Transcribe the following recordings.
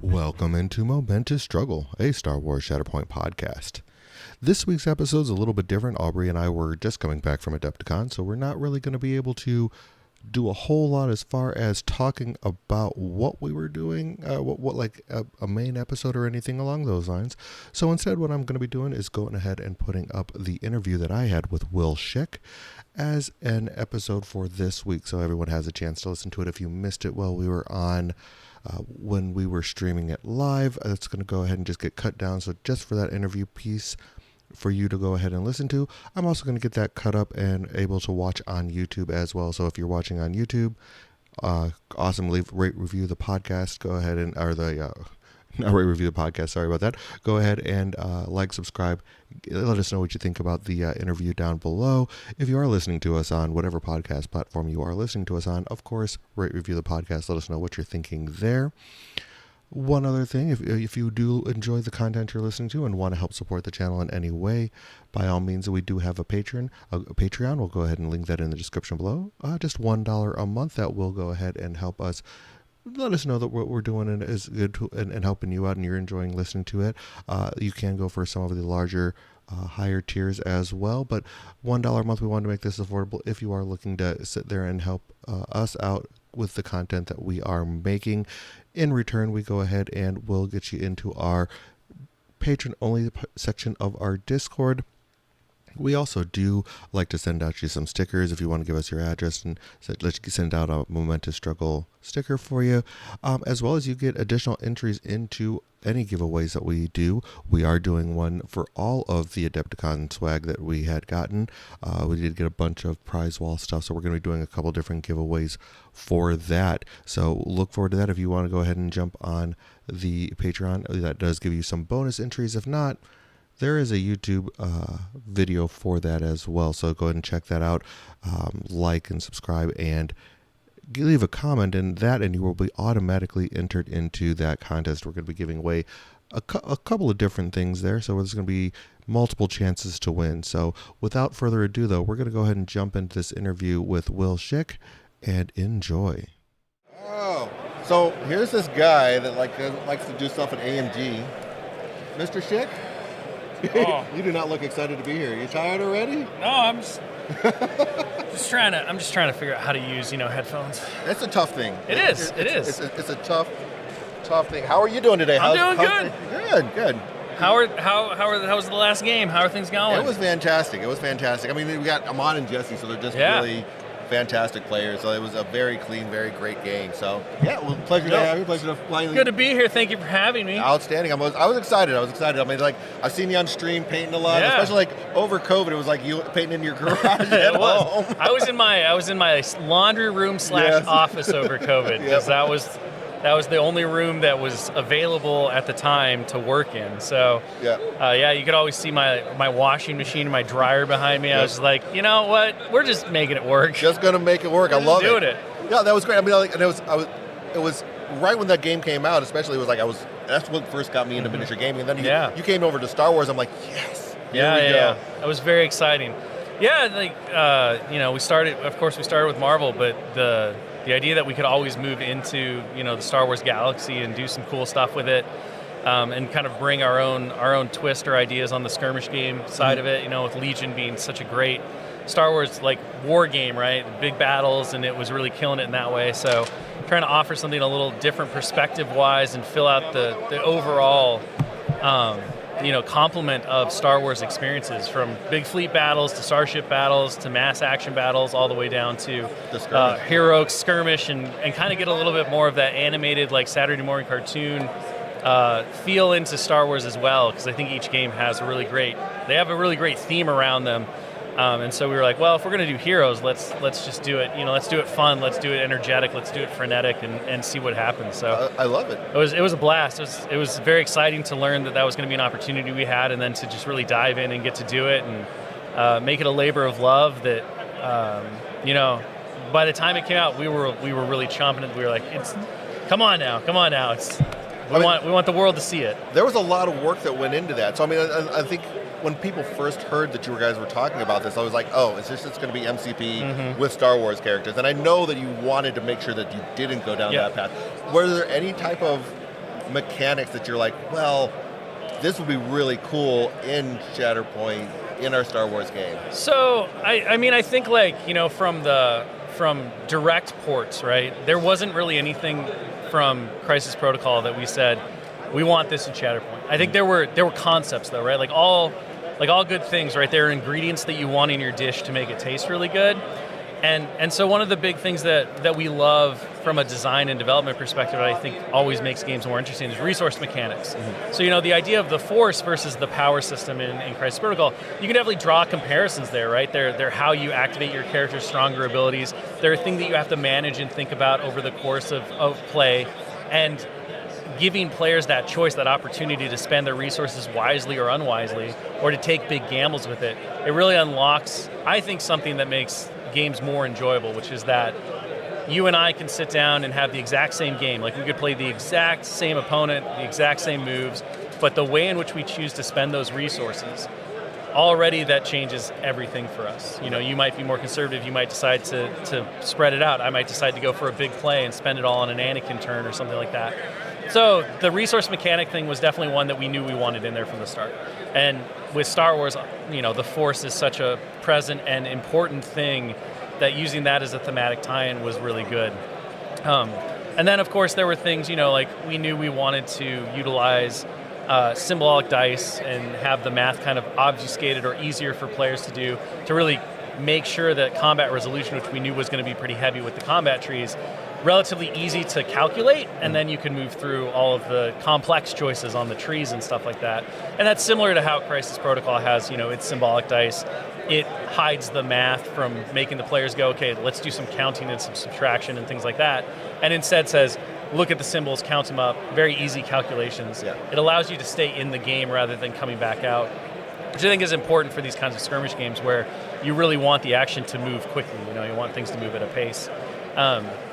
Welcome into Momentous Struggle, a Star Wars Shatterpoint podcast. This week's episode is a little bit different. Aubrey and I were just coming back from Adepticon, so we're not really going to be able to do a whole lot as far as talking about what we were doing, a main episode or anything along those lines. So instead, what I'm going to be doing is going ahead and putting up the interview that I had with Will Schick as an episode for this week, so everyone has a chance to listen to it. If you missed it while we were on when we were streaming it live, it's going to go ahead and just get cut down. So just for that interview piece for you to go ahead and listen to, I'm also going to get that cut up and able to watch on YouTube as well. So if you're watching on YouTube, awesome, rate, review the podcast. Go ahead and, not rate, review the podcast. Sorry about that. Go ahead and subscribe. Let us know what you think about the interview down below. If you are listening to us on whatever podcast platform you are listening to us on, of course, rate, review the podcast. Let us know what you're thinking there. One other thing, if you do enjoy the content you're listening to and want to help support the channel in any way, by all means, we do have a Patreon. We'll go ahead and link that in the description below. Just $1 a month. That will go ahead and help us. Let us know that what we're doing is good and helping you out and you're enjoying listening to it. You can go for some of the larger, higher tiers as well. But $1 a month, we want to make this affordable if you are looking to sit there and help us out with the content that we are making. In return, we go ahead and we'll get you into our patron-only section of our Discord. We also do like to send out you some stickers if you want to give us your address and let you send out a Momentous Struggle sticker for you, as well as you get additional entries into any giveaways that we do. We are doing one for all of the Adepticon swag that we had gotten. We did get a bunch of prize wall stuff, so we're going to be doing a couple different giveaways for that. So look forward to that. If you want to go ahead and jump on the Patreon, that does give you some bonus entries. If not, there is a YouTube video for that as well, so go ahead and check that out. Like and subscribe and leave a comment in that, and you will be automatically entered into that contest. We're going to be giving away a couple of different things there, so there's going to be multiple chances to win. So without further ado, though, we're going to go ahead and jump into this interview with Will Schick and enjoy. Oh, so here's this guy that likes to do stuff at AMG. Mr. Schick? Oh. You do not look excited to be here. You tired already? No, I'm just trying to figure out how to use, headphones. It's a tough thing. It is. It's a tough thing. How are you doing today? I'm doing good. Good. How was the last game? How are things going? It was fantastic. I mean, we got Amon and Jesse, so they're just really fantastic players. So it was a very clean, very great game. So well, pleasure to have you. Pleasure to finally. Good to be here. Thank you for having me. Outstanding. I was excited. I mean, I've seen you on stream painting a lot, especially over COVID. It was like you painting in your garage at home. I was in my laundry room / office over COVID because that was the only room that was available at the time to work in. So, you could always see my washing machine and my dryer behind me. I was like, you know what? We're just making it work. Just going to make it work. I love it. Doing it. Yeah, that was great. I mean, it was right when that game came out, especially, it was like that's what first got me into miniature gaming. And then you came over to Star Wars. I'm like, yes. Yeah. That was very exciting. Yeah, we started with Marvel, but the idea that we could always move into, the Star Wars galaxy and do some cool stuff with it, and kind of bring our own twist or ideas on the skirmish game side of it, with Legion being such a great Star Wars war game, right? Big battles, and it was really killing it in that way. So trying to offer something a little different perspective-wise and fill out the overall complement of Star Wars experiences, from big fleet battles to starship battles to mass action battles, all the way down to heroic skirmish, and kind of get a little bit more of that animated Saturday morning cartoon feel into Star Wars as well, because I think each game has a really great theme around them. And so we were like, well, if we're going to do heroes, let's just do it. Let's do it fun. Let's do it energetic. Let's do it frenetic, and see what happens. So I love it. It was a blast. It was very exciting to learn that was going to be an opportunity we had, and then to just really dive in and get to do it and make it a labor of love. That by the time it came out, we were really chomping it. We were like, come on now. We want the world to see it. There was a lot of work that went into that. So I mean, I think when people first heard that you guys were talking about this, I was like, oh, is this just going to be MCP with Star Wars characters? And I know that you wanted to make sure that you didn't go down that path. Were there any type of mechanics that you're like, well, this would be really cool in Shatterpoint, in our Star Wars game? So, I think from direct ports, right? There wasn't really anything from Crisis Protocol that we said, we want this in Shatterpoint. I think there were concepts though, right? Like all good things, right? There are ingredients that you want in your dish to make it taste really good. And so one of the big things that we love from a design and development perspective that I think always makes games more interesting is resource mechanics. Mm-hmm. So, the idea of the Force versus the power system in Crisis Protocol, you can definitely draw comparisons there, right? They're how you activate your character's stronger abilities. They're a thing that you have to manage and think about over the course of play. And giving players that choice, that opportunity to spend their resources wisely or unwisely, or to take big gambles with it, it really unlocks, I think, something that makes games more enjoyable, which is that you and I can sit down and have the exact same game. Like we could play the exact same opponent, the exact same moves, but the way in which we choose to spend those resources, already that changes everything for us. You might be more conservative, you might decide to spread it out. I might decide to go for a big play and spend it all on an Anakin turn or something like that. So the resource mechanic thing was definitely one that we knew we wanted in there from the start. And with Star Wars, the Force is such a present and important thing that using that as a thematic tie-in was really good. And then, of course, there were things, like we knew we wanted to utilize symbolic dice and have the math kind of obfuscated or easier for players to do to really make sure that combat resolution, which we knew was going to be pretty heavy with the combat trees, relatively easy to calculate, and then you can move through all of the complex choices on the trees and stuff like that. And that's similar to how Crisis Protocol has, its symbolic dice. It hides the math from making the players go, okay, let's do some counting and some subtraction and things like that, and instead says, look at the symbols, count them up, very easy calculations. Yeah. It allows you to stay in the game rather than coming back out, which I think is important for these kinds of skirmish games where you really want the action to move quickly. You want things to move at a pace.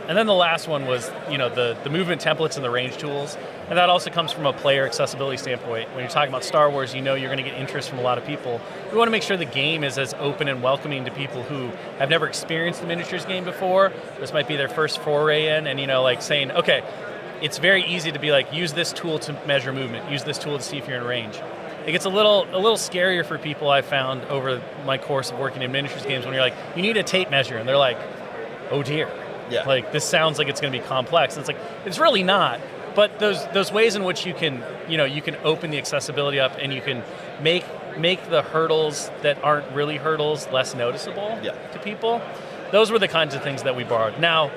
And then the last one was, the movement templates and the range tools. And that also comes from a player accessibility standpoint. When you're talking about Star Wars, you're going to get interest from a lot of people. We want to make sure the game is as open and welcoming to people who have never experienced the miniatures game before. This might be their first foray in, and saying, okay, it's very easy to be like, use this tool to measure movement, use this tool to see if you're in range. It gets a little scarier for people, I've found over my course of working in miniatures games, when you're like, you need a tape measure, and they're like, oh dear. Yeah. Like, this sounds like it's going to be complex. And it's like, it's really not. But those ways in which you can open the accessibility up and you can make the hurdles that aren't really hurdles less noticeable to people, those were the kinds of things that we borrowed. Now,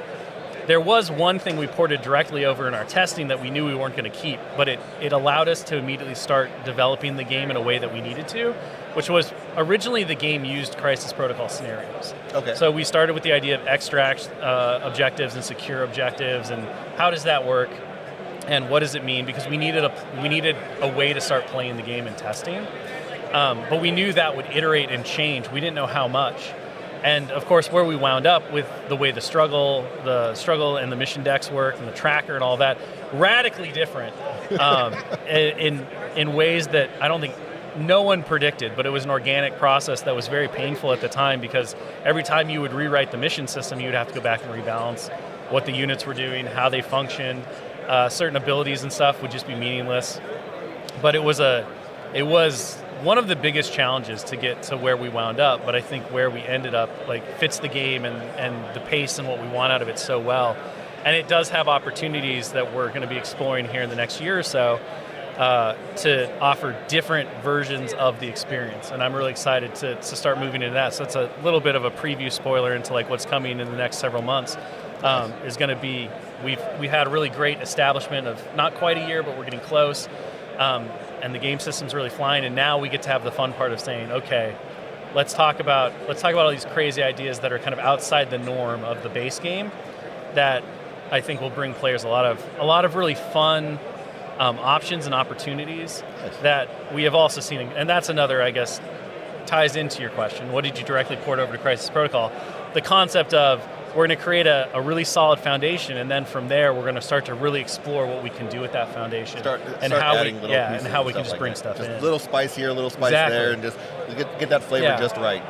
there was one thing we ported directly over in our testing that we knew we weren't going to keep, but it allowed us to immediately start developing the game in a way that we needed to, which was originally the game used Crisis Protocol scenarios. Okay. So we started with the idea of extract objectives and secure objectives, and how does that work, and what does it mean? Because we needed a way to start playing the game and testing, but we knew that would iterate and change. We didn't know how much. And of course, where we wound up with the way the struggle and the mission decks work and the tracker and all that, radically different in ways that I don't think no one predicted, but it was an organic process that was very painful at the time, because every time you would rewrite the mission system, you'd have to go back and rebalance what the units were doing, how they functioned, certain abilities and stuff would just be meaningless. But it was one of the biggest challenges to get to where we wound up, but I think where we ended up fits the game and the pace and what we want out of it so well. And it does have opportunities that we're going to be exploring here in the next year or so to offer different versions of the experience. And I'm really excited to start moving into that. So it's a little bit of a preview spoiler into what's coming in the next several months. Is going to be, we had a really great establishment of not quite a year, but we're getting close. And the game system's really flying, and now we get to have the fun part of saying, okay, let's talk about all these crazy ideas that are kind of outside the norm of the base game that I think will bring players a lot of really fun options and opportunities that we have also seen. And that's another, I guess, ties into your question. What did you directly port over to Crisis Protocol? The concept of, we're going to create a really solid foundation, and then from there we're going to start to really explore what we can do with that foundation, and how we can just bring stuff in. Little spice here, little spice there, and just get that flavor just right.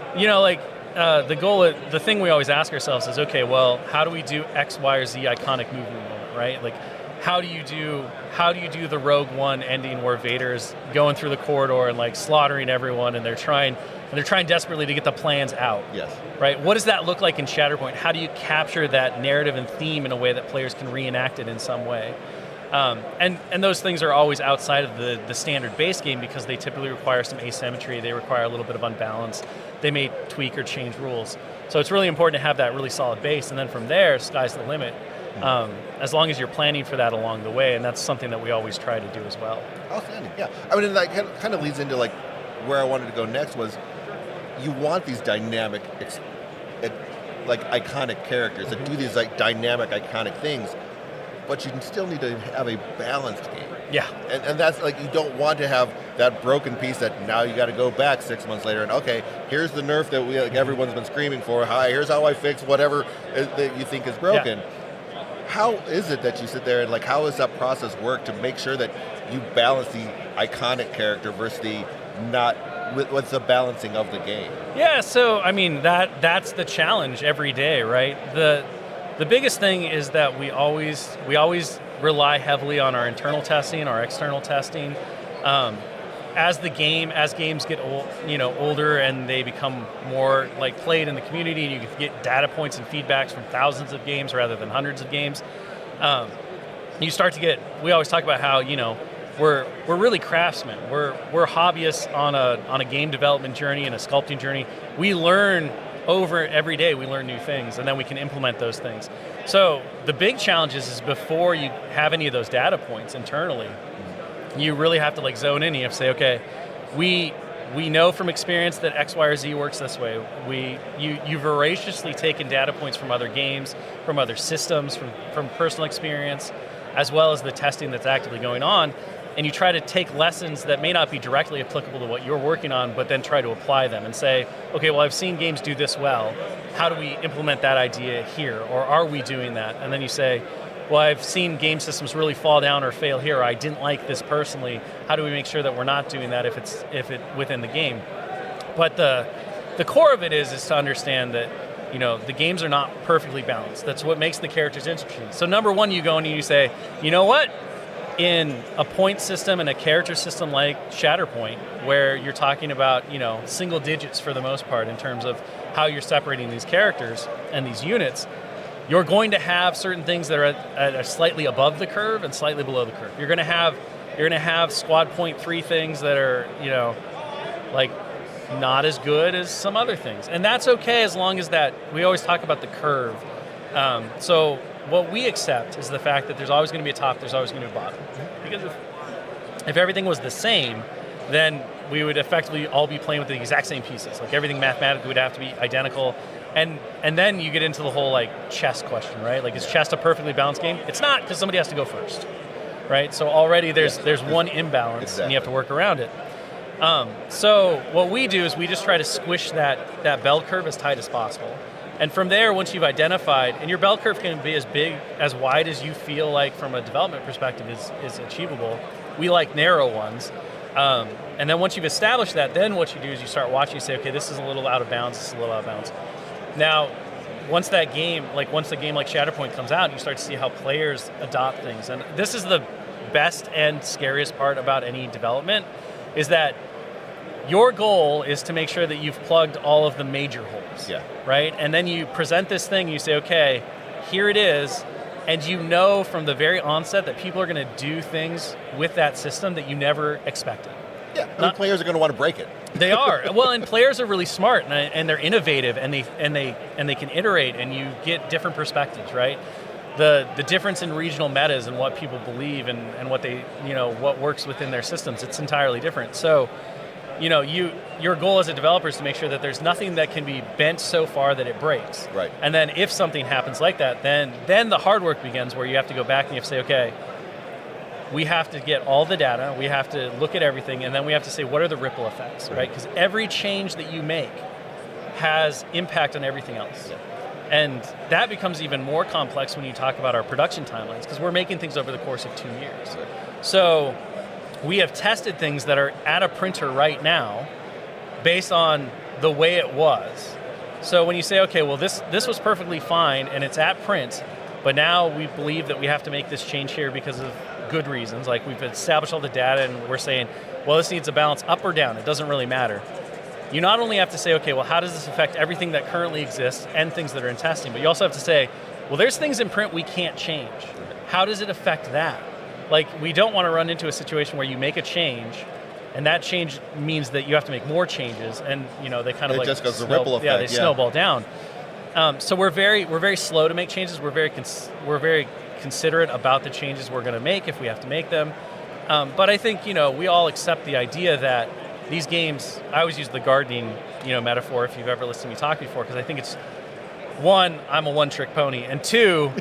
The thing we always ask ourselves is, okay, well, how do we do X, Y, or Z iconic movie moment, right? how do you do the Rogue One ending where Vader's going through the corridor and like slaughtering everyone, and they're trying desperately to get the plans out. Yes. Right. What does that look like in Shatterpoint? How do you capture that narrative and theme in a way that players can reenact it in some way? And those things are always outside of the standard base game because they typically require some asymmetry. They require a little bit of unbalance. They may tweak or change rules. So it's really important to have that really solid base, and then from there, sky's the limit. As long as you're planning for that along the way, and that's something that we always try to do as well. Outstanding, yeah. I mean, that kind of leads into like where I wanted to go next was you want these dynamic, like iconic characters that do these like dynamic, iconic things, but you still need to have a balanced game. Yeah. And that's like, you don't want to have that broken piece that now you got to go back 6 months later and, okay, here's the nerf that everyone's been screaming for. Hi, here's how I fix whatever that you think is broken. Yeah. How is it that you sit there and like, how does that process work to make sure that you balance the iconic character versus the what's the balancing of the game? Yeah, so I mean that's the challenge every day, right? The biggest thing is that we always rely heavily on our internal testing, our external testing. As games get older and they become more like played in the community, and you get data points and feedbacks from thousands of games rather than hundreds of games, you start to get. We always talk about how we're really craftsmen. We're hobbyists on a game development journey and a sculpting journey. We learn every day. We learn new things, and then we can implement those things. So the big challenge is before you have any of those data points internally, you really have to like zone in. You have to say, okay, we know from experience that X, Y, or Z works this way. You voraciously taken data points from other games, from other systems, from personal experience, as well as the testing that's actively going on, and you try to take lessons that may not be directly applicable to what you're working on, but then try to apply them and say, okay, well, I've seen games do this well. How do we implement that idea here, or are we doing that? And then you say, well, I've seen game systems really fall down or fail here. I didn't like this personally. How do we make sure that we're not doing that if it within the game? But the core of it is to understand that the games are not perfectly balanced. That's what makes the characters interesting. So number one, you go in and you say, you know what? In a point system and a character system like Shatterpoint, where you're talking about single digits for the most part in terms of how you're separating these characters and these units, you're going to have certain things that are slightly above the curve and slightly below the curve. You're going to have squad point 3 things that are like not as good as some other things, and that's okay as long as that. We always talk about the curve. So what we accept is the fact that there's always going to be a top, there's always going to be a bottom. Because if everything was the same, then we would effectively all be playing with the exact same pieces. Like everything mathematically would have to be identical. And then you get into the whole like chess question, right? Like, is chess a perfectly balanced game? It's not, because somebody has to go first, right? So already there's one imbalance, exactly. And you have to work around it. So what we do is we just try to squish that bell curve as tight as possible. And from there, once you've identified, and your bell curve can be as wide as you feel like from a development perspective is achievable. We like narrow ones. And then once you've established that, then what you do is you start watching, you say, okay, this is a little out of bounds, this is a little out of bounds. Now, once a game like Shatterpoint comes out, you start to see how players adopt things. And this is the best and scariest part about any development, is that your goal is to make sure that you've plugged all of the major holes, right? And then you present this thing, and you say, okay, here it is, and you know from the very onset that people are going to do things with that system that you never expected. Yeah, players are going to want to break it. They are. Well, and players are really smart, and they're innovative, and they can iterate, and you get different perspectives, right? The difference in regional metas and what people believe and what they what works within their systems, it's entirely different. So, your goal as a developer is to make sure that there's nothing that can be bent so far that it breaks. Right. And then if something happens like that, then the hard work begins, where you have to go back and you have to say, okay, we have to get all the data, we have to look at everything, and then we have to say, what are the ripple effects, right? Because every change that you make has impact on everything else. Yeah. And that becomes even more complex when you talk about our production timelines, because we're making things over the course of 2 years. Right. So we have tested things that are at a printer right now based on the way it was. So when you say, okay, well, this was perfectly fine and it's at print, But now we believe that we have to make this change here because of good reasons. Like we've established all the data and we're saying, well, this needs a balance up or down. It doesn't really matter. You not only have to say, okay, well, how does this affect everything that currently exists and things that are in testing, but you also have to say, well, there's things in print we can't change. How does it affect that? Like, we don't want to run into a situation where you make a change, and that change means that you have to make more changes, and they kind of it just goes the ripple effect. Yeah, they snowball down. So we're very slow to make changes. We're very considerate about the changes we're going to make if we have to make them. But I think we all accept the idea that these games. I always use the gardening metaphor if you've ever listened to me talk before, because I think it's one, I'm a one-trick pony, and two,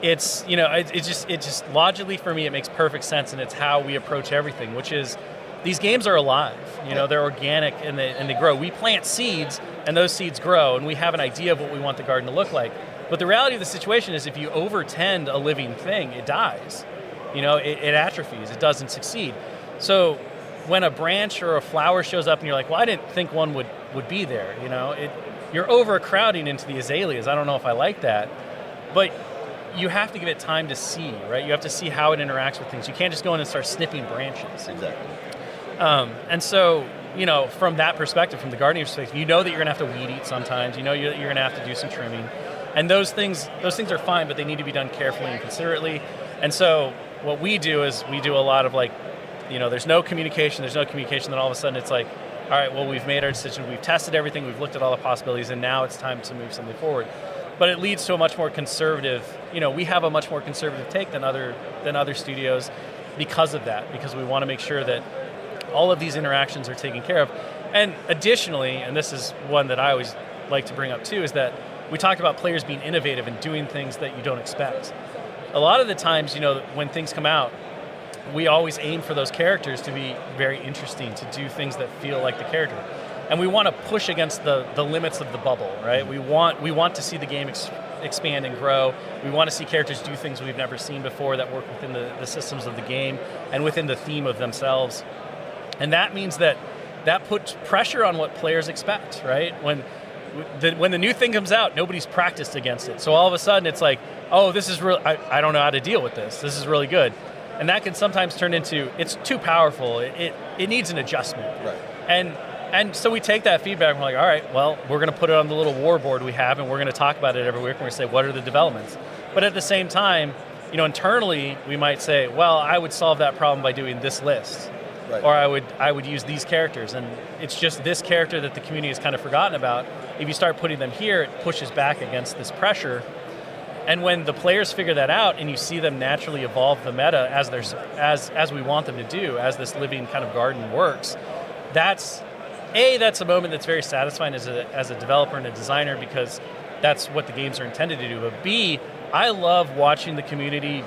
it's it just logically for me it makes perfect sense, and it's how we approach everything, which is these games are alive. They're organic and they grow. We plant seeds and those seeds grow, and we have an idea of what we want the garden to look like. But the reality of the situation is if you overtend a living thing, it dies. It atrophies. It doesn't succeed. So when a branch or a flower shows up and you're like, well, I didn't think one would be there. You're overcrowding into the azaleas. I don't know if I like that. But you have to give it time to see, right? You have to see how it interacts with things. You can't just go in and start snipping branches. Exactly. And so, from that perspective, from the gardening perspective, that you're going to have to weed eat sometimes. You're going to have to do some trimming. And those things are fine, but they need to be done carefully and considerately. And so what we do is we do a lot of there's no communication, then all of a sudden it's like, all right, well, we've made our decision, we've tested everything, we've looked at all the possibilities, and now it's time to move something forward. But it leads to a much more conservative, we have a much more conservative take than other studios because of that, because we want to make sure that all of these interactions are taken care of. And additionally, and this is one that I always like to bring up too, is that we talked about players being innovative and doing things that you don't expect. A lot of the times, when things come out, we always aim for those characters to be very interesting, to do things that feel like the character. And we want to push against the limits of the bubble, right? We want to see the game expand and grow. We want to see characters do things we've never seen before that work within the systems of the game and within the theme of themselves. And that means that puts pressure on what players expect, right? When the new thing comes out, nobody's practiced against it. So all of a sudden it's like, oh, this is real. I don't know how to deal with this. This is really good. And that can sometimes turn into, it's too powerful. It needs an adjustment. Right. And so we take that feedback and we're like, all right, well, we're going to put it on the little war board we have, and we're going to talk about it every week, and we're going to say, what are the developments? But at the same time, internally, we might say, well, I would solve that problem by doing this list. Right. Or I would use these characters, and it's just this character that the community has kind of forgotten about. If you start putting them here, it pushes back against this pressure. And when the players figure that out, and you see them naturally evolve the meta as we want them to do, as this living kind of garden works, that's a moment that's very satisfying as a developer and a designer, because that's what the games are intended to do. But B, I love watching the community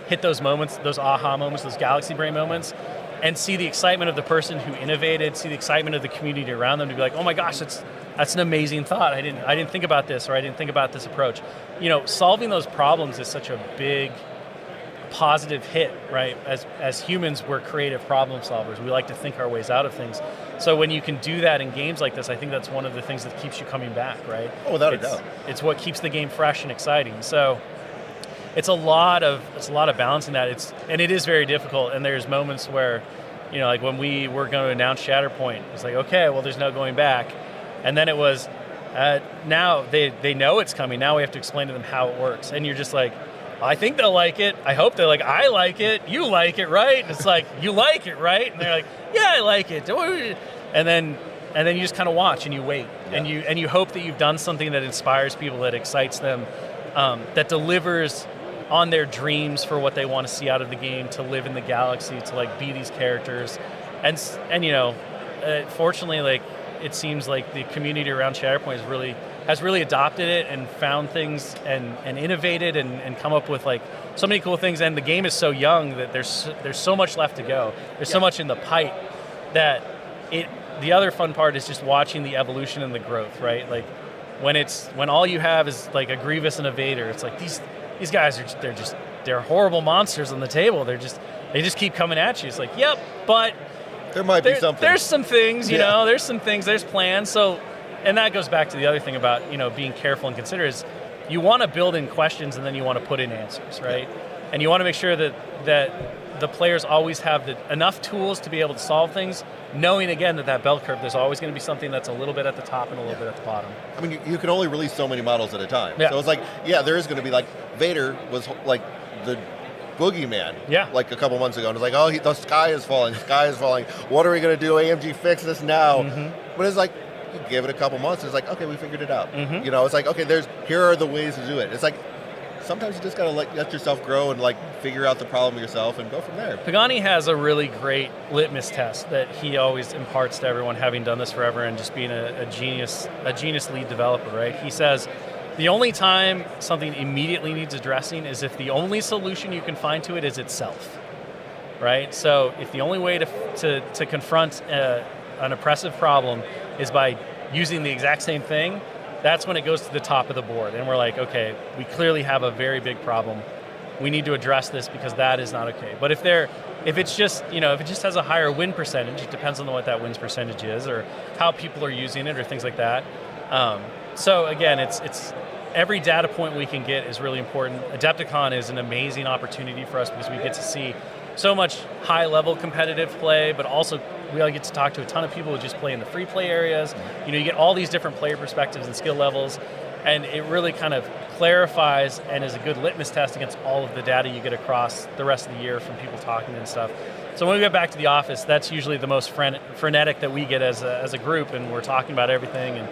hit those moments, those aha moments, those galaxy brain moments, and see the excitement of the person who innovated, see the excitement of the community around them to be like, oh my gosh, that's an amazing thought. I didn't think about this, or I didn't think about this approach. Solving those problems is such a big positive hit, right? As humans, we're creative problem solvers. We like to think our ways out of things. So when you can do that in games like this, I think that's one of the things that keeps you coming back, right? Oh, without a doubt. It's what keeps the game fresh and exciting. So it's a lot of balancing that. It is very difficult. And there's moments where, like when we were going to announce Shatterpoint, it's like, okay, well, there's no going back. And then it was, now they know it's coming. Now we have to explain to them how it works. And you're just like, I think they'll like it. I hope they're like, I like it. You like it, right? And it's like, you like it, right? And they're like, yeah, I like it. And then you just kind of watch and you wait. Yeah. And you hope that you've done something that inspires people, that excites them, that delivers on their dreams for what they want to see out of the game, to live in the galaxy, to be these characters. And fortunately, it seems like the community around Shatterpoint has really adopted it and found things and innovated and come up with so many cool things. And the game is so young that there's so much left to go. There's so much in the pipe that the other fun part is just watching the evolution and the growth, right? When all you have is a Grievous and a Vader, it's like these guys they're horrible monsters on the table. They just keep coming at you. It's like, yep, but there might be something. There's some things, there's some things, there's plans. So, and that goes back to the other thing about, being careful and considerate is you want to build in questions and then you want to put in answers, right? And you want to make sure that the players always have enough tools to be able to solve things, knowing again that bell curve, there's always going to be something that's a little bit at the top and a little bit at the bottom. I mean, you can only release so many models at a time. Yeah. So it's like, there is going to be like, Vader was like the boogeyman like a couple months ago. And it's like, the sky is falling, What are we going to do? AMG, fix this now. But it's like, you give it a couple months, it's like, okay, we figured it out. It's like, okay, here are the ways to do it. It's like, sometimes you just got to let yourself grow and like figure out the problem yourself and go from there. Pagani has a really great litmus test that he always imparts to everyone, having done this forever and just being a genius lead developer, right? He says, the only time something immediately needs addressing is if the only solution you can find to it is itself, right? So if the only way to confront an oppressive problem is by using the exact same thing, that's when it goes to the top of the board. And we're like, okay, we clearly have a very big problem. We need to address this because that is not okay. But if it just has a higher win percentage, it depends on what that wins percentage is or how people are using it or things like that. So again, it's every data point we can get is really important. Adepticon is an amazing opportunity for us because we get to see so much high-level competitive play, but also we all get to talk to a ton of people who just play in the free play areas. You get all these different player perspectives and skill levels, and it really kind of clarifies and is a good litmus test against all of the data you get across the rest of the year from people talking and stuff. So when we get back to the office, that's usually the most frenetic that we get as a group, and we're talking about everything. And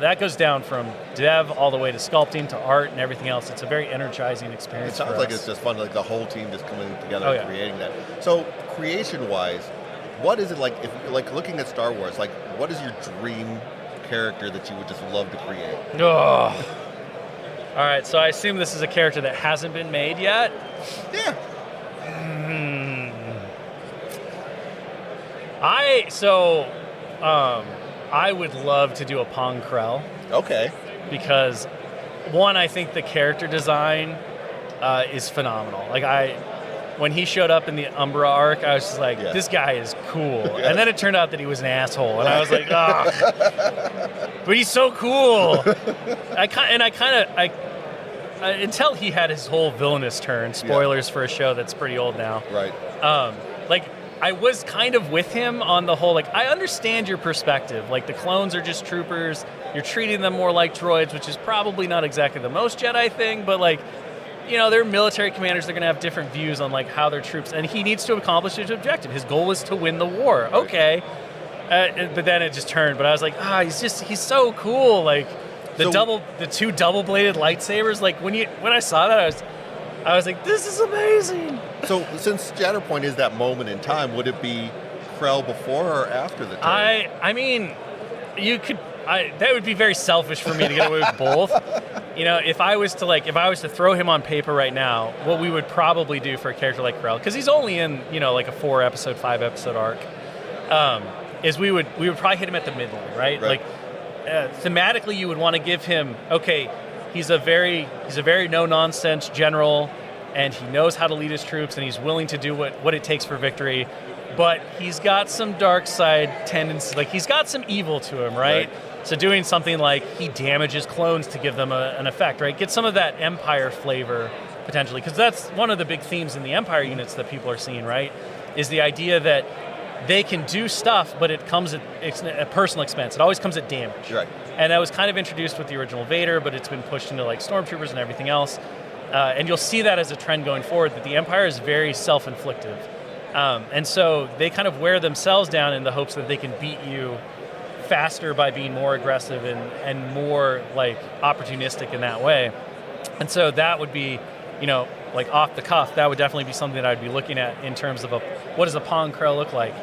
that goes down from dev all the way to sculpting to art and everything else. It's a very energizing experience. It sounds like it's just fun, like the whole team just coming together and creating that. So creation-wise, what is it like, if like looking at Star Wars, like what is your dream character that you would just love to create? Oh. All right, so I assume this is a character that hasn't been made yet? Yeah. I would love to do a Pong Krell. Okay. Because, one, I think the character design is phenomenal. When he showed up in the Umbra arc, I was just like, this guy is cool. And then it turned out that he was an asshole. And I was like, but he's so cool. Until he had his whole villainous turn, spoilers for a show that's pretty old now. Right. I was kind of with him on the whole, I understand your perspective. Like, the clones are just troopers. You're treating them more like droids, which is probably not exactly the most Jedi thing, but they're military commanders. They're going to have different views on how their troops, and he needs to accomplish his objective. His goal is to win the war. Okay. But then it just turned, but I was like, he's so cool. The two double-bladed lightsabers, when I saw that, I was like, this is amazing. So since Shatterpoint is that moment in time, would it be Krell before or after the turn? I mean, that would be very selfish for me to get away with both. If I was to throw him on paper right now, what we would probably do for a character like Krell, because he's only in, a 4-episode, 5-episode arc, is we would probably hit him at the midline, right? Thematically, you would want to give him, he's a very no-nonsense general, and he knows how to lead his troops, and he's willing to do what it takes for victory, but he's got some dark side tendencies, he's got some evil to him, right? So doing something like he damages clones to give them an effect, right? Get some of that Empire flavor, potentially, because that's one of the big themes in the Empire units that people are seeing, right? Is the idea that they can do stuff, but it comes at a personal expense. It always comes at damage. Right. And that was kind of introduced with the original Vader, but it's been pushed into stormtroopers and everything else. And you'll see that as a trend going forward, that the Empire is very self-inflictive. And so they kind of wear themselves down in the hopes that they can beat you faster by being more aggressive and more opportunistic in that way. And so that would be, off the cuff, that would definitely be something that I'd be looking at in terms of what does a Pong Krell look like?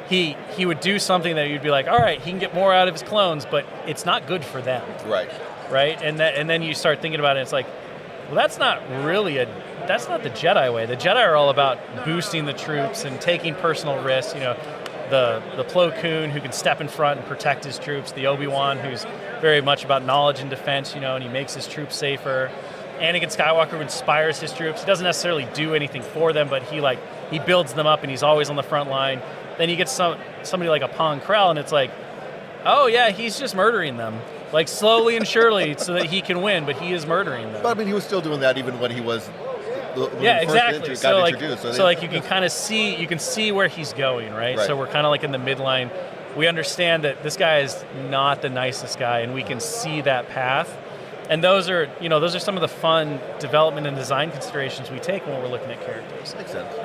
He would do something that you'd be like, all right, he can get more out of his clones, but it's not good for them. Right. Right? And then you start thinking about it, it's like, well, that's not the Jedi way. The Jedi are all about boosting the troops and taking personal risks. The Plo Koon who can step in front and protect his troops. The Obi-Wan who's very much about knowledge and defense, and he makes his troops safer. Anakin Skywalker who inspires his troops. He doesn't necessarily do anything for them, but he builds them up and he's always on the front line. Then you get somebody like a Pong Krell, and it's like, Oh yeah, he's just murdering them, like slowly and surely, so that he can win. But he is murdering them. But I mean, he was still doing that even when he was. Yeah, exactly. So like you can kind of see where he's going, right? So we're kind of like in the midline. We understand that this guy is not the nicest guy, and we can see that path. And those are some of the fun development and design considerations we take when we're looking at characters. Makes sense.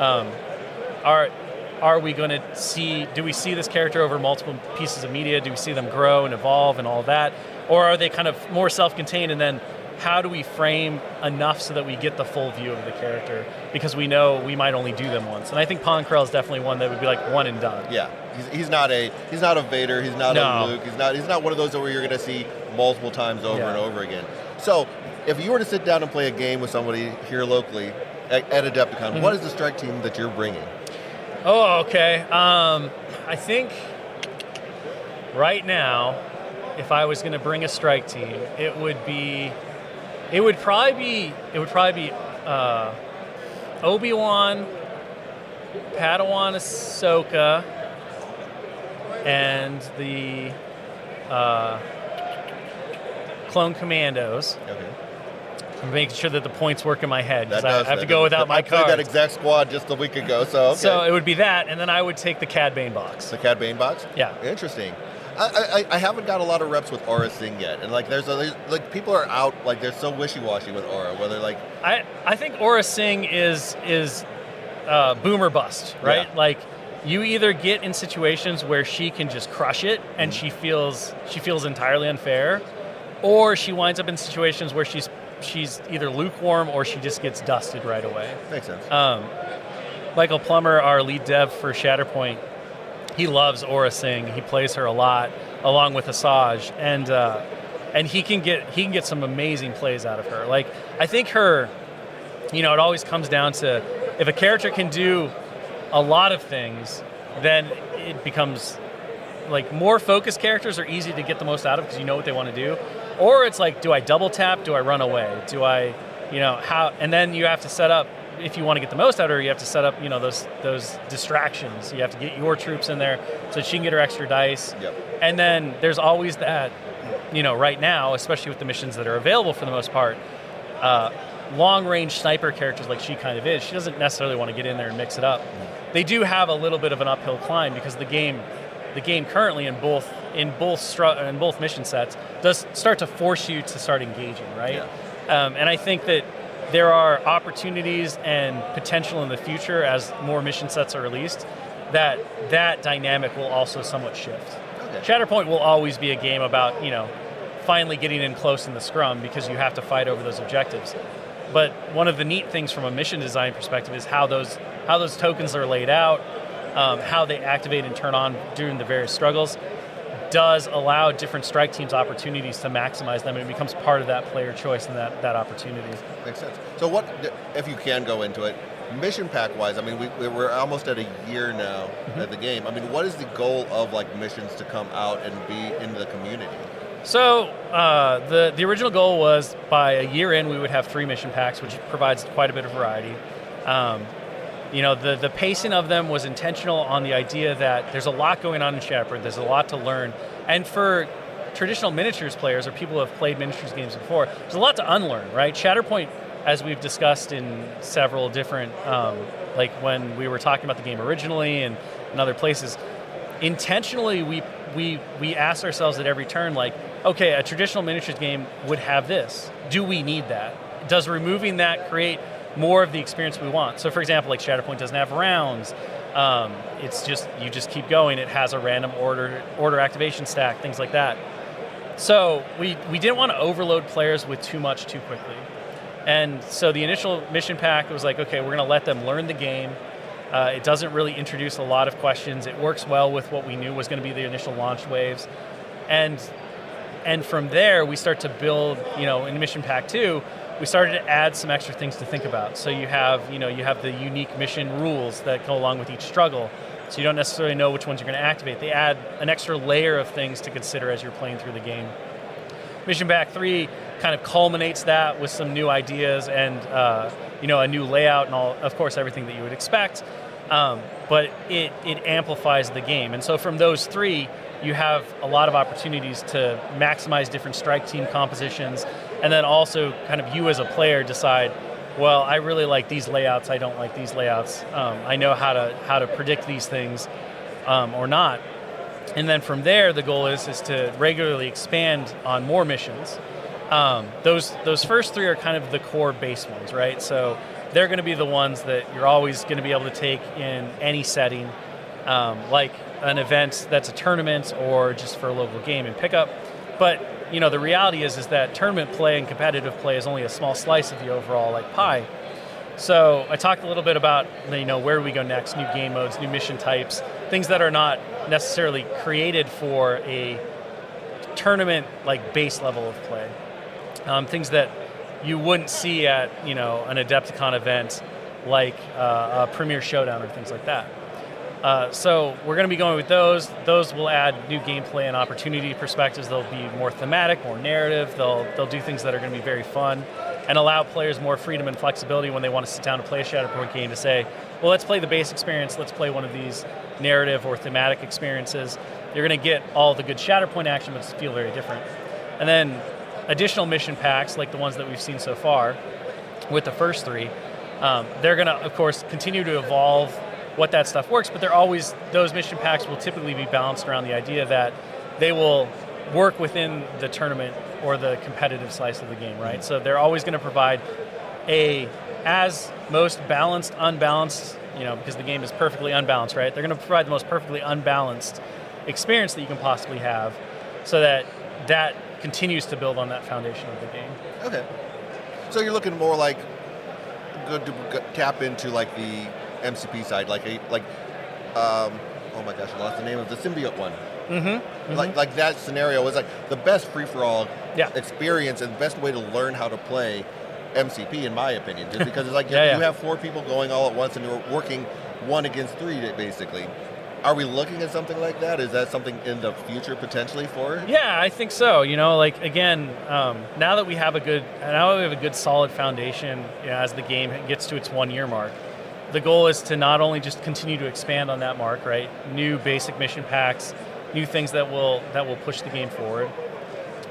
Are we going to see? Do we see this character over multiple pieces of media? Do we see them grow and evolve and all that, or are they kind of more self-contained? And then, how do we frame enough so that we get the full view of the character? Because we know we might only do them once. And I think Ponkrell is definitely one that would be like one and done. Yeah, he's not a Vader. He's not a Luke. He's not one of those where you're going to see multiple times over and over again. So, if you were to sit down and play a game with somebody here locally at Adepticon, what is the strike team that you're bringing? Oh, okay. I think right now, if I was going to bring a strike team, it would probably be Obi-Wan, Padawan Ahsoka, and the Clone Commandos. Okay. I'm making sure that the points work in my head because I have to go without my cards. I played that exact squad just a week ago, so okay. So it would be that, and then I would take the Cad Bane box. The Cad Bane box? Yeah. Interesting. I haven't got a lot of reps with Aura Singh yet, and like there's people are out, like they're so wishy-washy with Aura, whether like I think Aura Singh is boom or bust, right? Yeah. Like you either get in situations where she can just crush it and she feels entirely unfair, or she winds up in situations where she's either lukewarm or she just gets dusted right away. Makes sense. Michael Plummer, our lead dev for Shatterpoint, he loves Aura Singh. He plays her a lot, along with Asajj, and he can get some amazing plays out of her. Like I think her, it always comes down to if a character can do a lot of things, then it becomes like more focused characters are easy to get the most out of because you know what they want to do. Or it's like, do I double tap? Do I run away? Do I, how? And then you have to set up, if you want to get the most out of her, you have to set up, those distractions. You have to get your troops in there so she can get her extra dice. Yep. And then there's always that, right now, especially with the missions that are available for the most part, long-range sniper characters like she kind of is. She doesn't necessarily want to get in there and mix it up. They do have a little bit of an uphill climb because the game currently in both mission sets does start to force you to start engaging, right? Yeah. And I think that there are opportunities and potential in the future as more mission sets are released that dynamic will also somewhat shift. Okay. Shatterpoint will always be a game about finally getting in close in the scrum because you have to fight over those objectives. But one of the neat things from a mission design perspective is how those tokens are laid out, how they activate and turn on during the various struggles, does allow different strike teams opportunities to maximize them, and it becomes part of that player choice and that opportunity. Makes sense. So what, if you can go into it, mission pack wise, I mean, we're almost at a year now at the game. I mean, what is the goal of like missions to come out and be in the community? So the original goal was by a year in we would have 3 mission packs, which provides quite a bit of variety. The pacing of them was intentional on the idea that there's a lot going on in Shatterpoint, there's a lot to learn. And for traditional miniatures players or people who have played miniatures games before, there's a lot to unlearn, right? Shatterpoint, as we've discussed in several different, like when we were talking about the game originally and in other places, intentionally we asked ourselves at every turn, like, okay, a traditional miniatures game would have this. Do we need that? Does removing that create more of the experience we want? So for example, like Shatterpoint doesn't have rounds. It's just, you just keep going. It has a random order activation stack, things like that. So we didn't want to overload players with too much too quickly. And so the initial mission pack was like, okay, we're going to let them learn the game. It doesn't really introduce a lot of questions. It works well with what we knew was going to be the initial launch waves. And from there, we start to build, in Mission Pack 2, we started to add some extra things to think about. So you have the unique mission rules that go along with each struggle. So you don't necessarily know which ones you're going to activate. They add an extra layer of things to consider as you're playing through the game. Mission Pack 3 kind of culminates that with some new ideas and a new layout and all, of course, everything that you would expect. But it amplifies the game. And so from those 3, you have a lot of opportunities to maximize different strike team compositions, and then also kind of you as a player decide, well, I really like these layouts, I don't like these layouts. I know how to predict these things or not. And then from there, the goal is to regularly expand on more missions. Those first three are kind of the core base ones, right? So they're going to be the ones that you're always going to be able to take in any setting, like an event that's a tournament or just for a local game and pickup. But the reality is that tournament play and competitive play is only a small slice of the overall pie. So I talked a little bit about where do we go next, new game modes, new mission types, things that are not necessarily created for a tournament base level of play, things that you wouldn't see at an Adepticon event like a Premier Showdown or things like that. So we're going to be going with those. Those will add new gameplay and opportunity perspectives. They'll be more thematic, more narrative. They'll do things that are going to be very fun and allow players more freedom and flexibility when they want to sit down to play a Shatterpoint game to say, well, let's play the base experience. Let's play one of these narrative or thematic experiences. You're going to get all the good Shatterpoint action, but feel very different. And then additional mission packs like the ones that we've seen so far with the first three, they're going to, of course, continue to evolve what that stuff works, but those mission packs will typically be balanced around the idea that they will work within the tournament or the competitive slice of the game, right? So they're always going to provide as most balanced, unbalanced, because the game is perfectly unbalanced, right? They're going to provide the most perfectly unbalanced experience that you can possibly have so that continues to build on that foundation of the game. Okay. So you're looking more good to tap into the MCP side, oh my gosh, I lost the name of the symbiote one. Mm-hmm. Like that scenario was the best free-for-all experience and the best way to learn how to play MCP, in my opinion, just because it's you have 4 people going all at once and you're working 1 against 3, basically. Are we looking at something like that? Is that something in the future potentially for it? Yeah, I think so. Again, now that we have a good solid foundation as the game gets to its 1-year mark, the goal is to not only just continue to expand on that mark, right? New basic mission packs, new things that will push the game forward,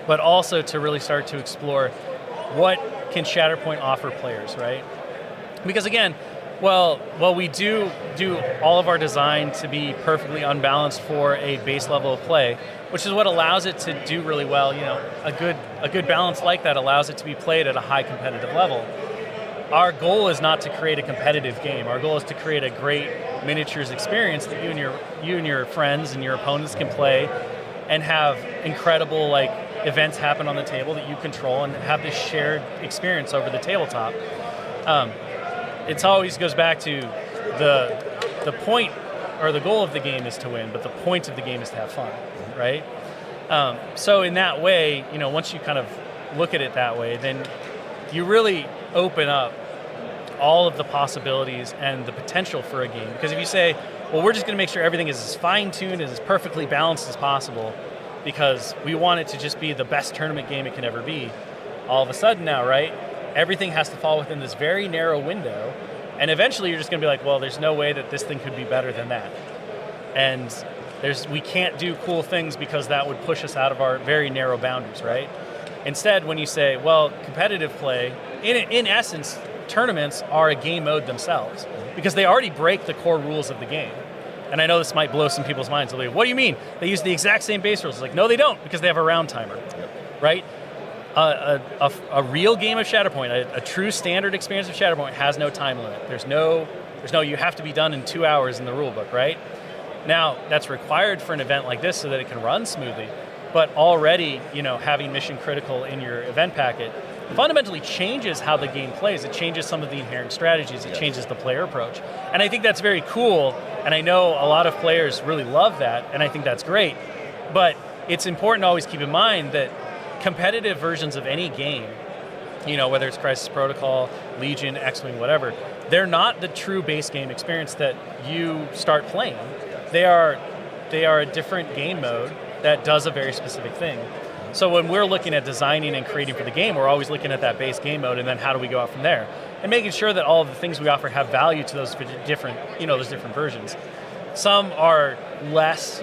but also to really start to explore what can Shatterpoint offer players, right? Because again, well, we do all of our design to be perfectly unbalanced for a base level of play, which is what allows it to do really well. A good balance like that allows it to be played at a high competitive level. Our goal is not to create a competitive game. Our goal is to create a great miniatures experience that you and your friends and your opponents can play and have incredible events happen on the table that you control and have this shared experience over the tabletop. It always goes back to the point or the goal of the game is to win, but the point of the game is to have fun, right? So in that way, once you kind of look at it that way, then you really open up all of the possibilities and the potential for a game. Because if you say, well, we're just going to make sure everything is as fine-tuned, as perfectly balanced as possible, because we want it to just be the best tournament game it can ever be, all of a sudden now, right, everything has to fall within this very narrow window, and eventually you're just going to be like, well, there's no way that this thing could be better than that. And we can't do cool things because that would push us out of our very narrow boundaries, right? Instead, when you say, well, competitive play, in essence, tournaments are a game mode themselves because they already break the core rules of the game. And I know this might blow some people's minds. They'll be like, what do you mean? They use the exact same base rules. It's no, they don't, because they have a round timer, right? A real game of Shatterpoint, a true standard experience of Shatterpoint has no time limit. There's no, you have to be done in 2 hours in the rule book, right? Now, that's required for an event like this so that it can run smoothly. But already, having mission critical in your event packet fundamentally changes how the game plays. It changes some of the inherent strategies. It changes the player approach. And I think that's very cool. And I know a lot of players really love that. And I think that's great. But it's important to always keep in mind that competitive versions of any game, whether it's Crisis Protocol, Legion, X-Wing, whatever, they're not the true base game experience that you start playing. They are a different game mode that does a very specific thing. So when we're looking at designing and creating for the game, we're always looking at that base game mode and then how do we go out from there? And making sure that all of the things we offer have value to those different, those different versions. Some are less,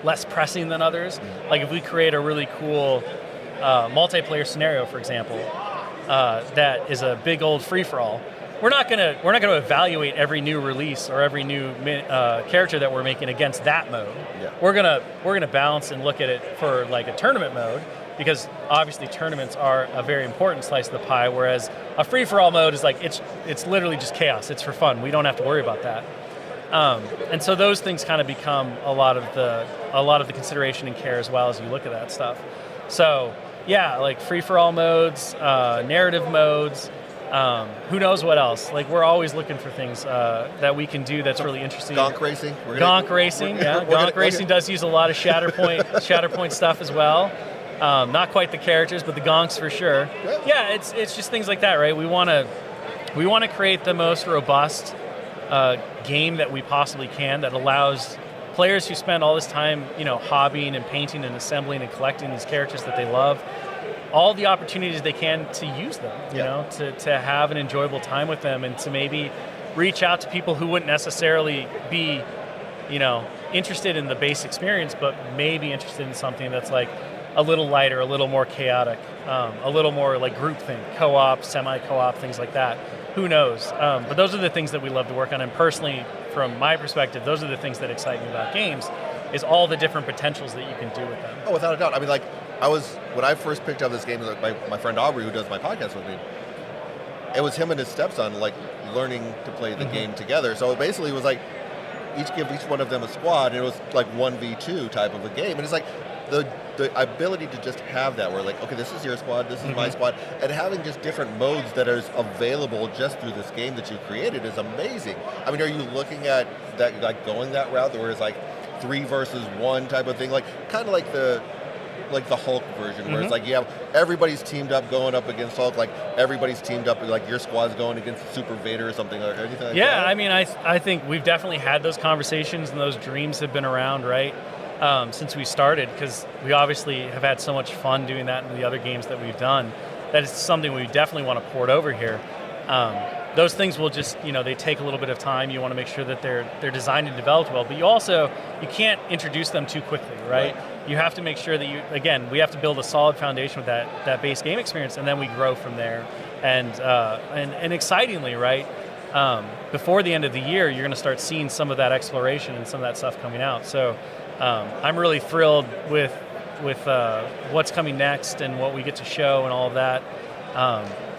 less pressing than others. Like if we create a really cool multiplayer scenario, for example, that is a big old free-for-all, we're not gonna evaluate every new release or every new character that we're making against that mode. Yeah. We're gonna balance and look at it for like a tournament mode, because obviously tournaments are a very important slice of the pie, whereas a free-for-all mode is like it's literally just chaos. It's for fun. We don't have to worry about that. And so those things kind of become a lot of the consideration and care as well as you look at that stuff. So yeah, like free-for-all modes, narrative modes. Who knows what else? Like we're always looking for things that we can do that's really interesting. Gonk racing. Gonk racing does use a lot of Shatterpoint stuff as well. Not quite the characters, but the gonks for sure. Yeah, it's just things like that, right? We want to create the most robust game that we possibly can that allows players who spend all this time, hobbying and painting and assembling and collecting these characters that they love, all the opportunities they can to use them, to have an enjoyable time with them, and to maybe reach out to people who wouldn't necessarily be, interested in the base experience, but maybe interested in something that's like a little lighter, a little more chaotic, a little more like groupthink, co-op, semi-co-op, things like that. Who knows? But those are the things that we love to work on, and personally, from my perspective, those are the things that excite me about games, is all the different potentials that you can do with them. Oh, without a doubt. I mean, like, when I first picked up this game, my friend Aubrey, who does my podcast with me, it was him and his stepson, like, learning to play the game together. So it basically was like, give each one of them a squad, and it was like 1v2 type of a game. And it's like, the ability to just have that, where like, okay, this is your squad, this is my squad, and having just different modes that are available just through this game that you created is amazing. I mean, are you looking at that, like going that route, where it's like 3 versus 1 type of thing, like kind of like the Hulk version, where it's like you have everybody's teamed up going up against Hulk, like everybody's teamed up, like your squad's going against Super Vader or something, or anything like that? Yeah, I mean, I think we've definitely had those conversations, and those dreams have been around, right? Since we started, because we obviously have had so much fun doing that in the other games that we've done. That is something we definitely want to port over here. Those things will just, they take a little bit of time. You want to make sure that they're designed and developed well, but you can't introduce them too quickly, right? You have to make sure that we have to build a solid foundation with that base game experience, and then we grow from there. And excitingly, right, before the end of the year, you're going to start seeing some of that exploration and some of that stuff coming out. So I'm really thrilled with what's coming next and what we get to show and all of that,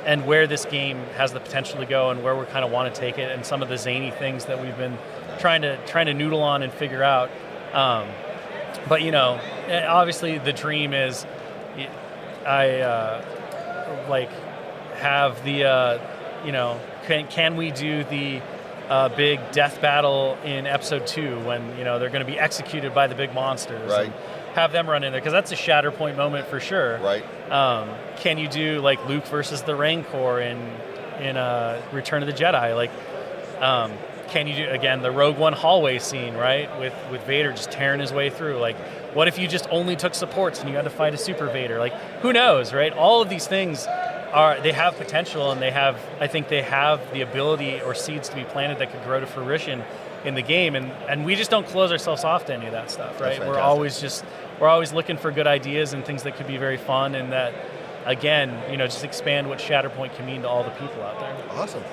and where this game has the potential to go, and where we kind of want to take it, and some of the zany things that we've been trying to noodle on and figure out. But obviously the dream is, I have the can we do the big death battle in episode 2 when they're going to be executed by the big monsters, right? And have them run in there, because that's a Shatterpoint moment for sure, right? Can you do like Luke versus the Rancor in Return of the Jedi? Like, can you do again the Rogue One hallway scene, right, with Vader just tearing his way through? Like, what if you just only took supports and you had to fight a Super Vader? Like, who knows, right? All of these things they have potential, and I think they have the ability or seeds to be planted that could grow to fruition in the game, and we just don't close ourselves off to any of that stuff, right? We're always looking for good ideas and things that could be very fun, and that, again, just expand what Shatterpoint can mean to all the people out there. Awesome.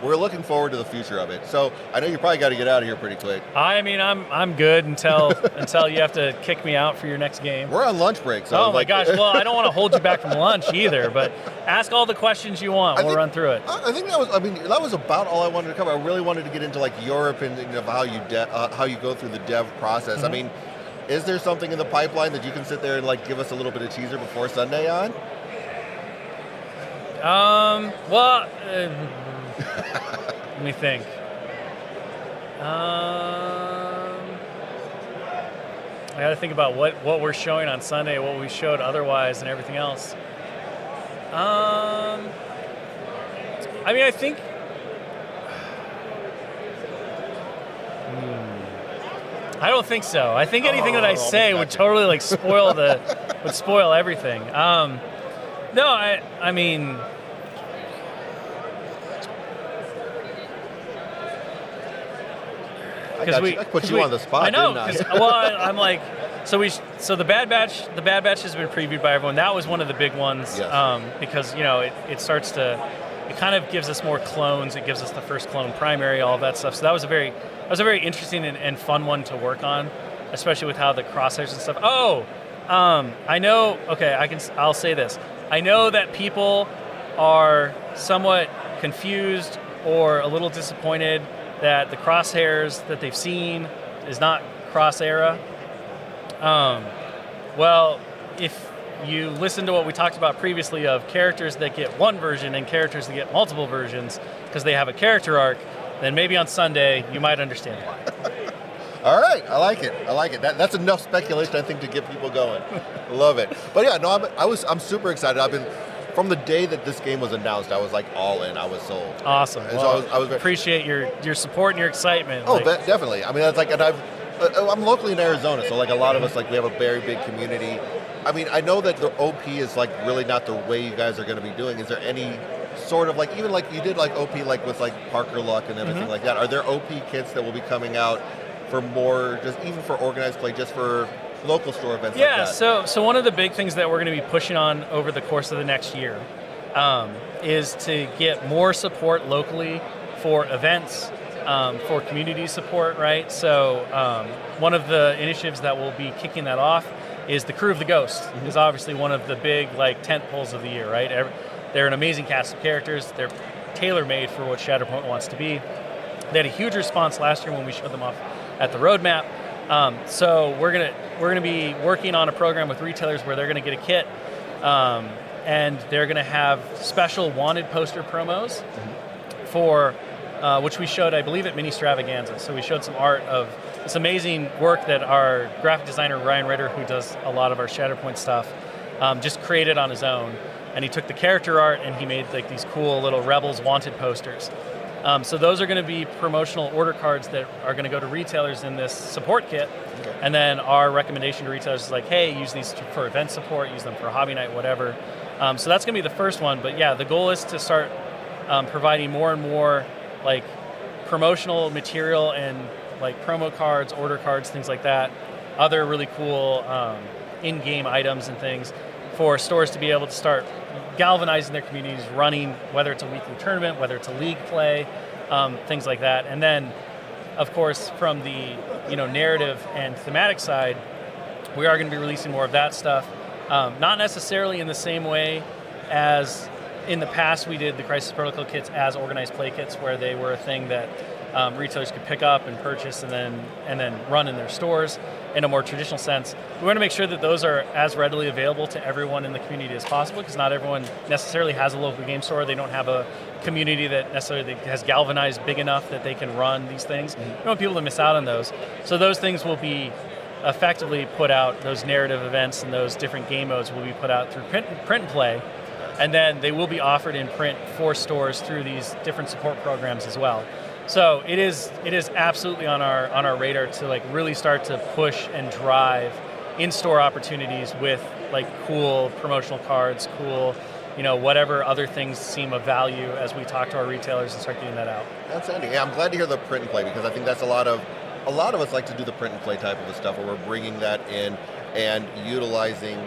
We're looking forward to the future of it. So I know you probably got to get out of here pretty quick. I mean, I'm good until you have to kick me out for your next game. We're on lunch break. So my gosh. Well, I don't want to hold you back from lunch either, but ask all the questions you want. We'll run through it. I think that was about all I wanted to cover. I really wanted to get into like your opinion of how you go through the dev process. I mean, is there something in the pipeline that you can sit there and like give us a little bit of teaser before Sunday on? Well, let me think. I got to think about what we're showing on Sunday, what we showed otherwise, and everything else. I mean, I think. I don't think so. I think anything that I say would totally like spoil everything. No, I mean, I put you on the spot. I know. Didn't I? Well, I'm like, so the Bad Batch. The Bad Batch has been previewed by everyone. That was one of the big ones, yes. Because it starts to, it kind of gives us more clones. It gives us the first clone primary, all of that stuff. So that was a very interesting and fun one to work on, especially with how the crosshairs and stuff. Oh, I know. Okay, I'll say this. I know that people are somewhat confused or a little disappointed that the crosshairs that they've seen is not cross-era. Well, if you listen to what we talked about previously of characters that get one version and characters that get multiple versions because they have a character arc, then maybe on Sunday you might understand why. All right, I like it. That's enough speculation, I think, to get people going. Love it. But yeah, no, I'm super excited. I've been from the day that this game was announced. I was like all in. I was sold. Awesome. Well, so I was appreciate your support and your excitement. Oh, definitely. I mean, that's like, and I'm locally in Arizona, so like a lot of us, like we have a very big community. I mean, I know that the OP is like really not the way you guys are going to be doing. Is there any sort of like, even like you did like OP like with like Parker Luck and everything like that? Are there OP kits that will be coming out for more, just even for organized play, just for local store events like that? So one of the big things that we're going to be pushing on over the course of the next year is to get more support locally for events, for community support, right? So one of the initiatives that will be kicking that off is the Crew of the Ghost. Is obviously one of the big like tent poles of the year, right? They're an amazing cast of characters. They're tailor-made for what Shatterpoint wants to be. They had a huge response last year when we showed them off at the roadmap. So we're gonna be working on a program with retailers where they're gonna get a kit, and they're gonna have special wanted poster promos for which we showed, I believe, at Mini Stravaganza. So we showed some art of this amazing work that our graphic designer Ryan Ritter, who does a lot of our Shatterpoint stuff, just created on his own. And he took the character art and he made like these cool little Rebels wanted posters. So those are going to be promotional order cards that are going to go to retailers in this support kit. Okay. And then our recommendation to retailers is like, hey, use these for event support, use them for hobby night, whatever. So that's going to be the first one. But yeah, the goal is to start providing more and more like promotional material and like promo cards, order cards, things like that. Other really cool in-game items and things for stores to be able to start galvanizing their communities, running, whether it's a weekly tournament, whether it's a league play, things like that. And then, of course, from the narrative and thematic side, we are going to be releasing more of that stuff. Not necessarily in the same way as in the past we did the Crisis Protocol kits as organized play kits, where they were a thing that retailers could pick up and purchase and then run in their stores in a more traditional sense. We want to make sure that those are as readily available to everyone in the community as possible, because not everyone necessarily has a local game store. They don't have a community that necessarily has galvanized big enough that they can run these things. We don't want people to miss out on those. So those things will be effectively put out, those narrative events and those different game modes will be put out through print and play. And then they will be offered in print for stores through these different support programs as well. So it is absolutely on our radar to like really start to push and drive in-store opportunities with like cool promotional cards, cool, whatever other things seem of value as we talk to our retailers and start getting that out. That's handy. Yeah, I'm glad to hear the print and play, because I think that's a lot of us like to do the print and play type of stuff where we're bringing that in and utilizing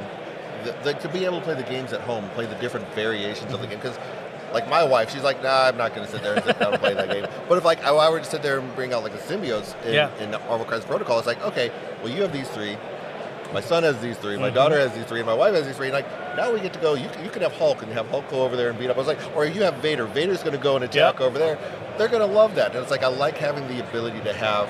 to be able to play the games at home, play the different variations of the game. Because like my wife, she's like, nah, I'm not going to sit there and sit down and play that game. But if like I were to sit there and bring out like the symbiotes in Marvel Crisis Protocol, it's like, okay, well, you have these three, my son has these three, my daughter has these three, and my wife has these three. And like now we get to go. You can have Hulk and have Hulk go over there and beat up. I was like, or you have Vader. Vader's going to go and attack over there. They're going to love that. And it's like I like having the ability to have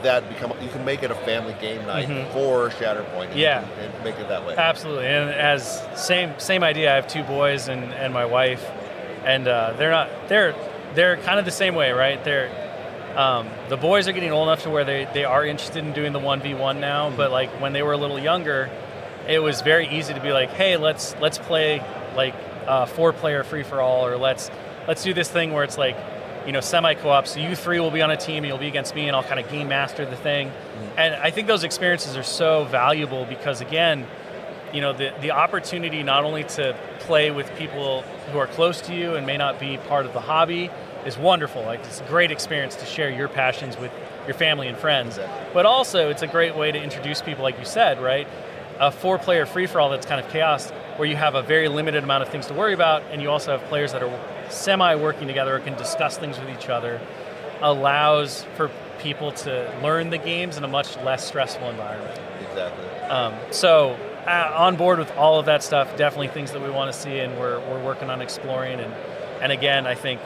that become. You can make it a family game night for Shatterpoint. And make it that way. Absolutely. And as same idea. I have two boys and my wife. And they're kind of the same way, right? The boys are getting old enough to where they are interested in doing the 1v1 now, but like when they were a little younger, it was very easy to be like, hey, let's play like 4-player free-for-all, or let's do this thing where it's like, semi-co-op, so you three will be on a team and you'll be against me and I'll kind of game master the thing. And I think those experiences are so valuable because, again, the opportunity not only to play with people who are close to you and may not be part of the hobby, is wonderful. Like, it's a great experience to share your passions with your family and friends. Exactly. But also, it's a great way to introduce people, like you said, right? A 4-player free-for-all that's kind of chaos, where you have a very limited amount of things to worry about, and you also have players that are semi-working together or can discuss things with each other, allows for people to learn the games in a much less stressful environment. Exactly. So on board with all of that stuff, definitely things that we want to see, and we're working on exploring. And again, I think,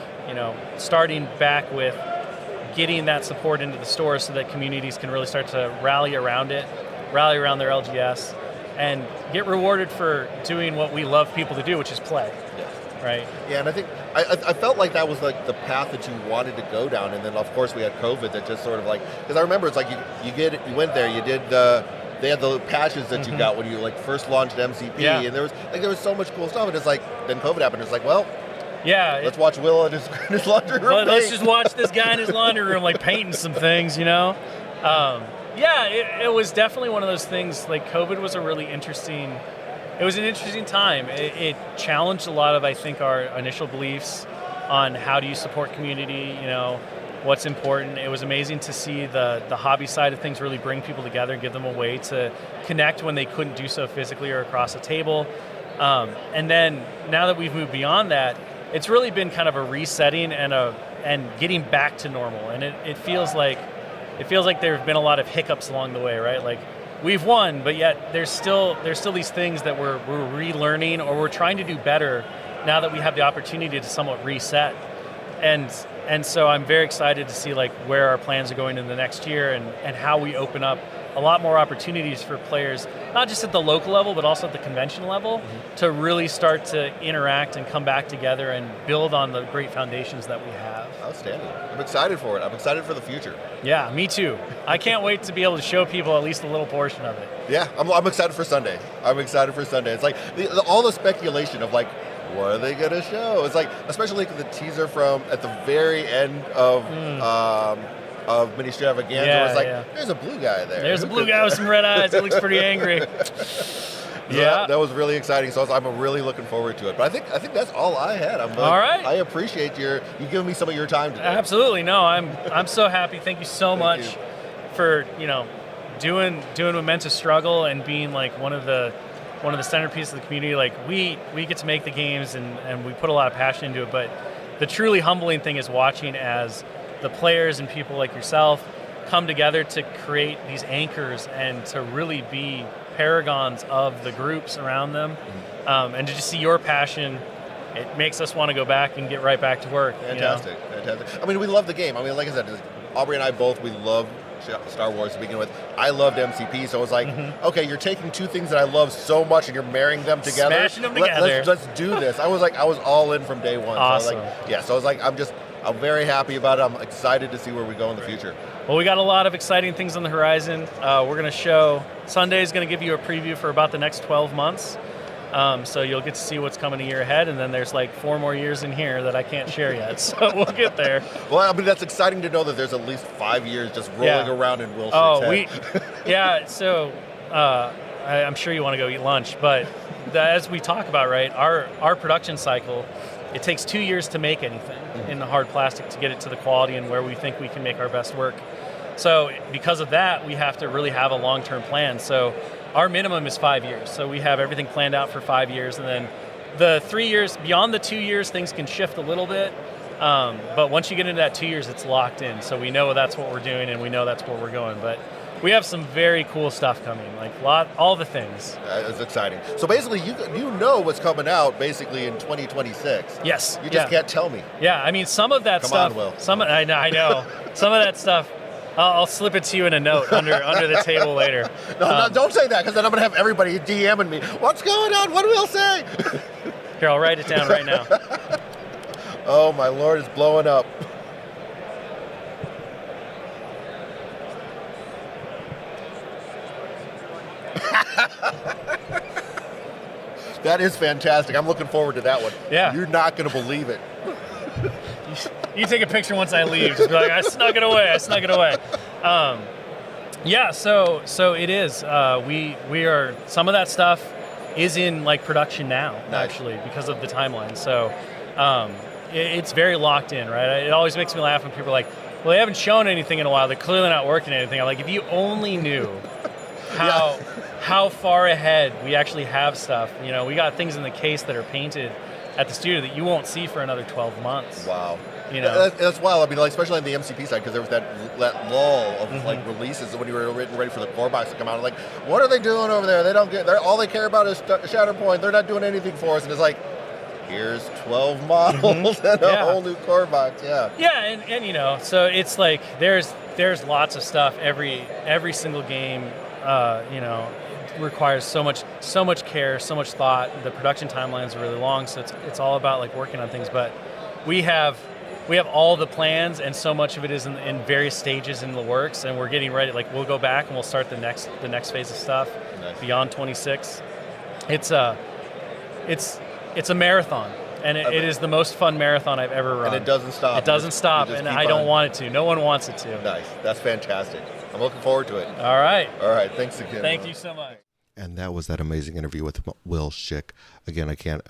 starting back with getting that support into the stores so that communities can really start to rally around it, rally around their LGS, and get rewarded for doing what we love people to do, which is play. Yes. Right? Yeah, and I think I felt like that was like the path that you wanted to go down, and then of course we had COVID that just sort of like, because I remember it's like you went there, you did they had the patches that you got when you like first launched MCP, and there was so much cool stuff, and it's like then COVID happened. It's like, well, yeah, let's watch Will in his laundry room. Let's just watch this guy in his laundry room like painting some things, Yeah, it was definitely one of those things. Like, COVID was it was an interesting time. It challenged a lot of, I think, our initial beliefs on how do you support community, what's important. It was amazing to see the hobby side of things really bring people together and give them a way to connect when they couldn't do so physically or across a table. And then now that we've moved beyond that, it's really been kind of a resetting and getting back to normal. And it feels like there have been a lot of hiccups along the way, right? Like, we've won, but yet there's still these things that we're relearning, or we're trying to do better now that we have the opportunity to somewhat reset. And so I'm very excited to see like where our plans are going in the next year, and how we open up a lot more opportunities for players, not just at the local level, but also at the convention level, to really start to interact and come back together and build on the great foundations that we have. Outstanding. I'm excited for it. I'm excited for the future. Yeah, me too. I can't wait to be able to show people at least a little portion of it. Yeah, I'm excited for Sunday. It's like all the speculation of like, what are they going to show? It's like, especially the teaser from at the very end of Mini Extravaganza, where it's like, there's a blue guy there. There's a blue guy with some red eyes. He looks pretty angry. Yeah, that was really exciting. So I'm really looking forward to it. But I think that's all I had. All right. I appreciate you giving me some of your time today. Absolutely. No, I'm so happy. Thank you so much for doing Momentous Struggle and being like one of the centerpieces of the community. Like, we get to make the games and we put a lot of passion into it. But the truly humbling thing is watching as the players and people like yourself come together to create these anchors and to really be paragons of the groups around them. And to just see your passion, it makes us want to go back and get right back to work. Fantastic. I mean, we love the game. I mean, like I said, Aubrey and I both, we love Star Wars to begin with. I loved MCP, so it was like, okay, you're taking two things that I love so much and you're marrying them together. Smashing them together. Let's do this. I was all in from day one. Awesome. So I was like, I'm very happy about it. I'm excited to see where we go in the future. Well, we got a lot of exciting things on the horizon. We're going to show, Sunday is going to give you a preview for about the next 12 months. So you'll get to see what's coming a year ahead, and then there's like 4 more years in here that I can't share yet. So we'll get there. Well, I mean, that's exciting to know that there's at least 5 years just rolling around in Will Schick's head. So I'm sure you want to go eat lunch, but as we talk about, right, our production cycle, it takes 2 years to make anything in the hard plastic to get it to the quality and where we think we can make our best work. So because of that, we have to really have a long-term plan. So our minimum is 5 years. So we have everything planned out for 5 years, and then the 3 years, beyond the 2 years, things can shift a little bit. But once you get into that 2 years, it's locked in. So we know that's what we're doing, and we know that's where we're going. But we have some very cool stuff coming, like all the things. It's exciting. So basically, you know what's coming out basically in 2026. Yes. You just can't tell me. Yeah, I mean, some of that stuff. Come on, Will. I know. Some of that stuff. I'll slip it to you in a note under the table later. No, don't say that, because then I'm going to have everybody DMing me. What's going on? What do Will say? Here, I'll write it down right now. Oh, my Lord, it's blowing up. That is fantastic. I'm looking forward to that one. Yeah. You're not going to believe it. You take a picture once I leave. Just be like, I snuck it away. So it is. We are, some of that stuff is in like production now, actually, because of the timeline. So it's very locked in, right? It always makes me laugh when people are like, well, they haven't shown anything in a while. They're clearly not working on anything. I'm like, if you only knew how far ahead we actually have stuff. You know, we got things in the case that are painted at the studio that you won't see for another 12 months. Wow. You know, that's wild. I mean, like, especially on the MCP side, because there was that lull of like releases when you were ready for the core box to come out. I'm like, what are they doing over there? They don't get. All they care about is Shatterpoint. They're not doing anything for us. And it's like, here's 12 models and a whole new core box. Yeah. Yeah, and you know, so it's like there's lots of stuff. Every single game, you know, requires so much care, so much thought. The production timelines are really long, so it's all about like working on things. But we have all the plans, and so much of it is in various stages in the works, and we're getting ready. Like, we'll go back and we'll start the next phase of stuff. Nice. Beyond 26. It's a marathon, and it is the most fun marathon I've ever run. And it doesn't stop. It doesn't stop, and I don't want it to. No one wants it to. Nice. That's fantastic. I'm looking forward to it. All right. Thanks again. Thank you so much. And that was that amazing interview with Will Schick. Again, I can't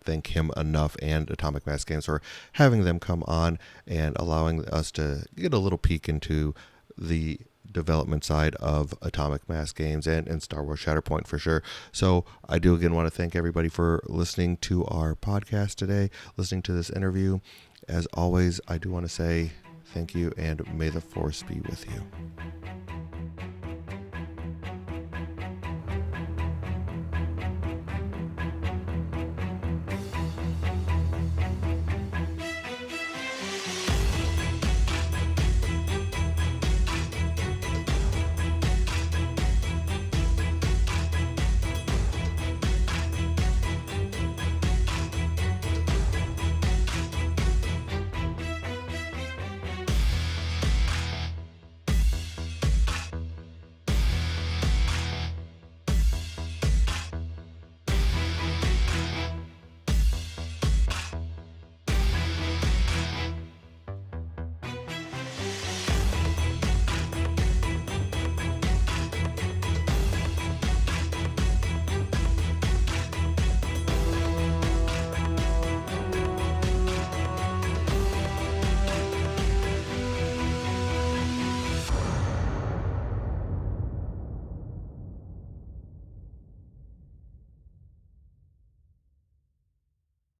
thank him enough, and Atomic Mass Games, for having them come on and allowing us to get a little peek into the development side of Atomic Mass Games and Star Wars Shatterpoint for sure. So I do again want to thank everybody for listening to our podcast today, listening to this interview. As always, I do want to say thank you, and may the Force be with you.